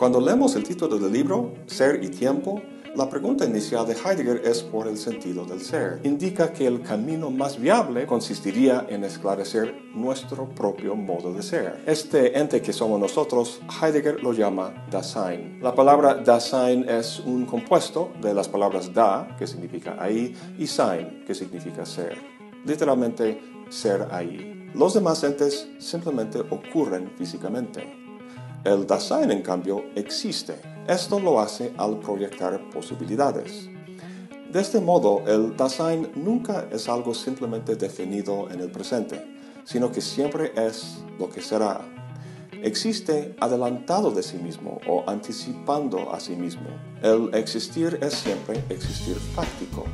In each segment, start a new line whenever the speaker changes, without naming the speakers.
Cuando leemos el título del libro, Ser y Tiempo, la pregunta inicial de Heidegger es por el sentido del ser. Indica que el camino más viable consistiría en esclarecer nuestro propio modo de ser. Este ente que somos nosotros, Heidegger lo llama Dasein. La palabra Dasein es un compuesto de las palabras da, que significa ahí, y sein, que significa ser. Literalmente, ser ahí. Los demás entes simplemente ocurren físicamente. El Dasein, en cambio, existe. Esto lo hace al proyectar posibilidades. De este modo, el Dasein nunca es algo simplemente definido en el presente, sino que siempre es lo que será. Existe adelantado de sí mismo o anticipando a sí mismo. El existir es siempre existir fáctico.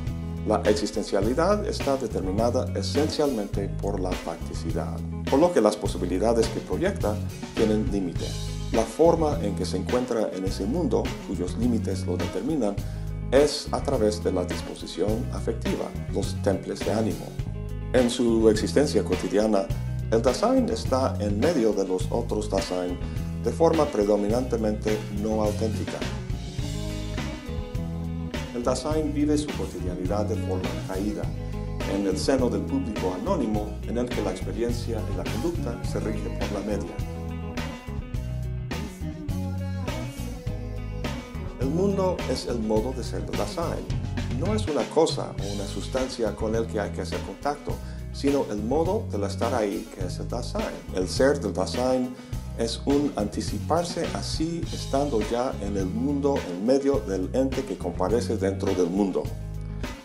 La existencialidad está determinada esencialmente por la facticidad, por lo que las posibilidades que proyecta tienen límites. La forma en que se encuentra en ese mundo, cuyos límites lo determinan, es a través de la disposición afectiva, los temples de ánimo. En su existencia cotidiana, el Dasein está en medio de los otros Dasein de forma predominantemente no auténtica. El Dasein vive su cotidianidad de forma caída, en el seno del público anónimo en el que la experiencia y la conducta se rige por la media. El mundo es el modo de ser del Dasein. No es una cosa o una sustancia con el que hay que hacer contacto, sino el modo del estar ahí que es el Dasein. El ser del Dasein es un anticiparse así estando ya en el mundo en medio del ente que comparece dentro del mundo.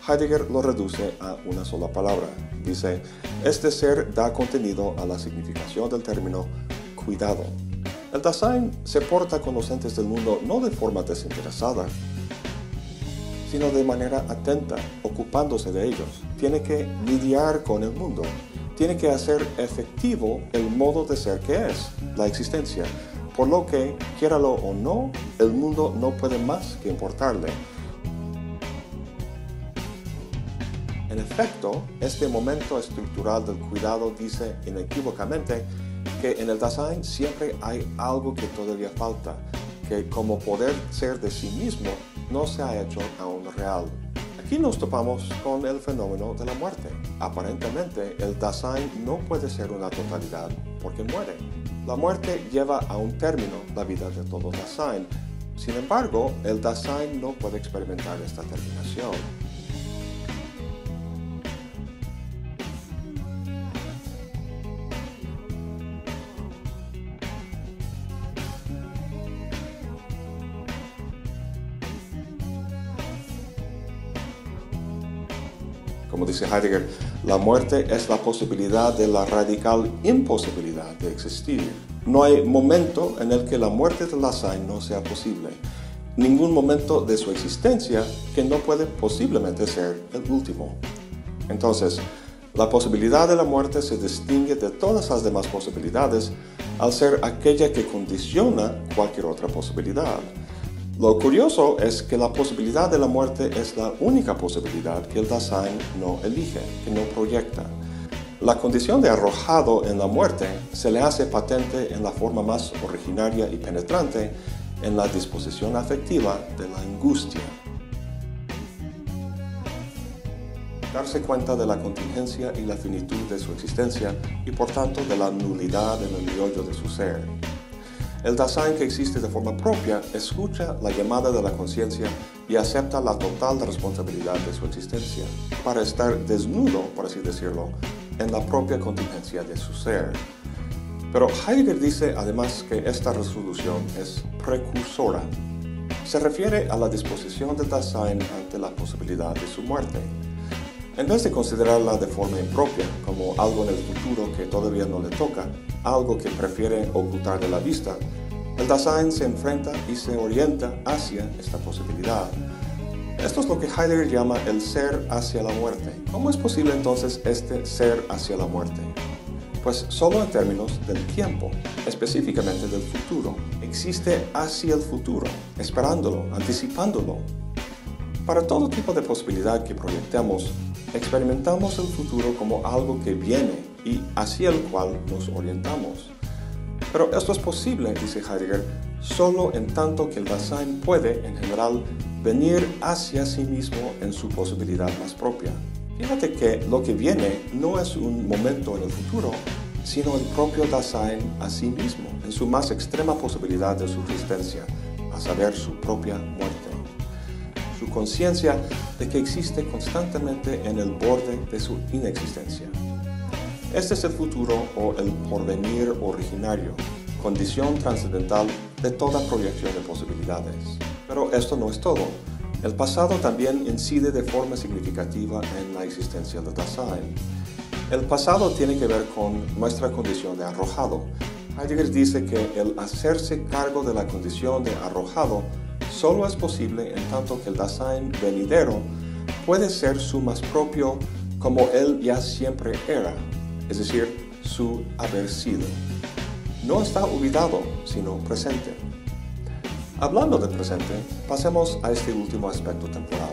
Heidegger lo reduce a una sola palabra. Dice, este ser da contenido a la significación del término cuidado. El Dasein se porta con los entes del mundo no de forma desinteresada, sino de manera atenta, ocupándose de ellos. Tiene que lidiar con el mundo. Tiene que hacer efectivo el modo de ser que es, la existencia. Por lo que, quiéralo o no, el mundo no puede más que importarle. En efecto, este momento estructural del cuidado dice inequívocamente que en el Dasein siempre hay algo que todavía falta, que como poder ser de sí mismo no se ha hecho aún real. Aquí nos topamos con el fenómeno de la muerte. Aparentemente, el Dasein no puede ser una totalidad porque muere. La muerte lleva a un término la vida de todo Dasein. Sin embargo, el Dasein no puede experimentar esta terminación. Como dice Heidegger, la muerte es la posibilidad de la radical imposibilidad de existir. No hay momento en el que la muerte del Dasein no sea posible. Ningún momento de su existencia que no puede posiblemente ser el último. Entonces, la posibilidad de la muerte se distingue de todas las demás posibilidades al ser aquella que condiciona cualquier otra posibilidad. Lo curioso es que la posibilidad de la muerte es la única posibilidad que el Dasein no elige, que no proyecta. La condición de arrojado en la muerte se le hace patente en la forma más originaria y penetrante en la disposición afectiva de la angustia. Darse cuenta de la contingencia y la finitud de su existencia y por tanto de la nulidad en el meollo de su ser. El Dasein que existe de forma propia escucha la llamada de la conciencia y acepta la total responsabilidad de su existencia, para estar desnudo, por así decirlo, en la propia contingencia de su ser. Pero Heidegger dice además que esta resolución es precursora. Se refiere a la disposición del Dasein ante la posibilidad de su muerte. En vez de considerarla de forma impropia, como algo en el futuro que todavía no le toca, algo que prefiere ocultar de la vista, el Dasein se enfrenta y se orienta hacia esta posibilidad. Esto es lo que Heidegger llama el ser hacia la muerte. ¿Cómo es posible entonces este ser hacia la muerte? Pues solo en términos del tiempo, específicamente del futuro. Existe hacia el futuro, esperándolo, anticipándolo. Para todo tipo de posibilidad que proyectemos, experimentamos el futuro como algo que viene y hacia el cual nos orientamos. Pero esto es posible, dice Heidegger, solo en tanto que el Dasein puede, en general, venir hacia sí mismo en su posibilidad más propia. Fíjate que lo que viene no es un momento en el futuro, sino el propio Dasein a sí mismo, en su más extrema posibilidad de subsistencia, a saber, su propia muerte. Su conciencia de que existe constantemente en el borde de su inexistencia. Este es el futuro o el porvenir originario, condición trascendental de toda proyección de posibilidades. Pero esto no es todo. El pasado también incide de forma significativa en la existencia del Dasein. El pasado tiene que ver con nuestra condición de arrojado. Heidegger dice que el hacerse cargo de la condición de arrojado solo es posible en tanto que el Dasein venidero puede ser su más propio como él ya siempre era, es decir, su haber sido. No está olvidado, sino presente. Hablando del presente, pasemos a este último aspecto temporal.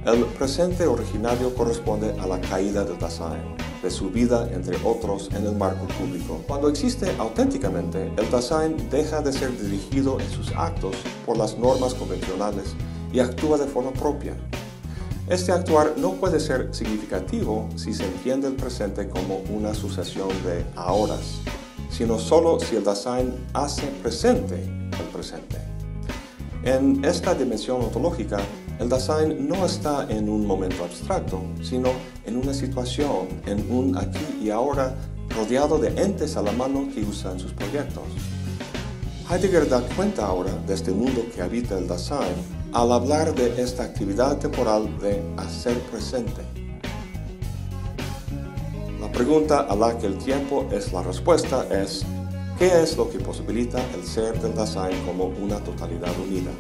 El presente originario corresponde a la caída del Dasein, de su vida entre otros en el marco público. Cuando existe auténticamente, el Dasein deja de ser dirigido en sus actos por las normas convencionales y actúa de forma propia. Este actuar no puede ser significativo si se entiende el presente como una sucesión de ahoras, sino solo si el Dasein hace presente el presente. En esta dimensión ontológica, el Dasein no está en un momento abstracto, sino en una situación, en un aquí y ahora, rodeado de entes a la mano que usan sus proyectos. Heidegger da cuenta ahora de este mundo que habita el Dasein al hablar de esta actividad temporal de hacer presente. La pregunta a la que el tiempo es la respuesta es: ¿qué es lo que posibilita el ser del Dasein como una totalidad unida?